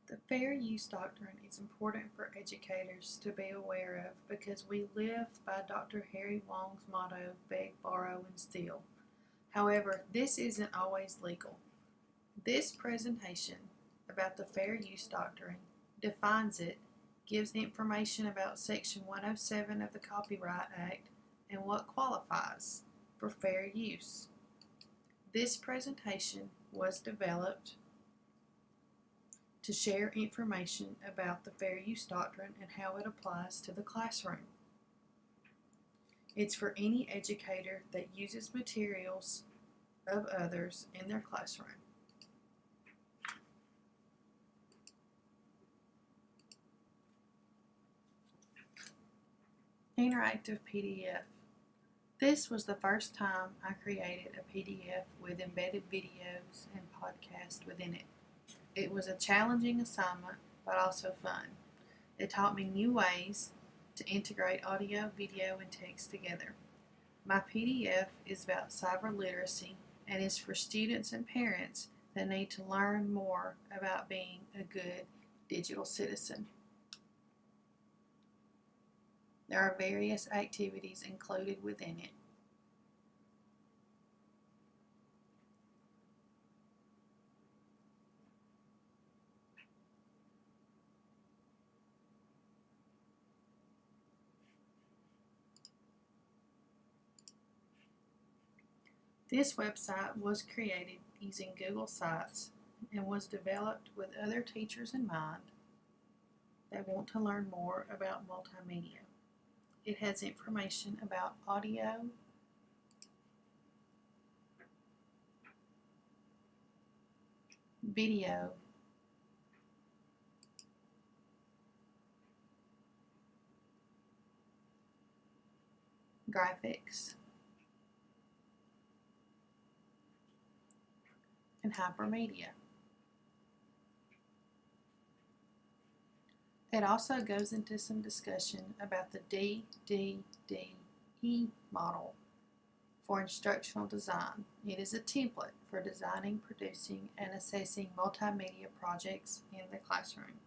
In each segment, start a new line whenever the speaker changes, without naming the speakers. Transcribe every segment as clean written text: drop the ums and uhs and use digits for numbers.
The fair use doctrine is important for educators to be aware of because we live by Dr. Harry Wong's motto, beg, borrow, and steal. However, this isn't always legal. This presentation about the fair use doctrine defines it, gives information about Section 107 of the Copyright Act, and what qualifies for fair use. This presentation was developed to share information about the fair use doctrine and how it applies to the classroom. It's for any educator that uses materials of others in their classroom. Interactive PDF. This was the first time I created a PDF with embedded videos and podcasts within it. It was a challenging assignment, but also fun. It taught me new ways to integrate audio, video, and text together. My PDF is about cyber literacy and is for students and parents that need to learn more about being a good digital citizen. There are various activities included within it. This website was created using Google Sites and was developed with other teachers in mind that want to learn more about multimedia. It has information about audio, video, graphics, and hypermedia. It also goes into some discussion about the DDDE model for instructional design. It is a template for designing, producing, and assessing multimedia projects in the classroom.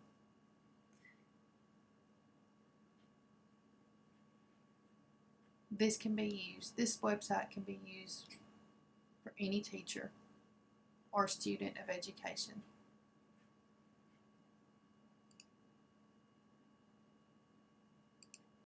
This website can be used for any teacher or student of education.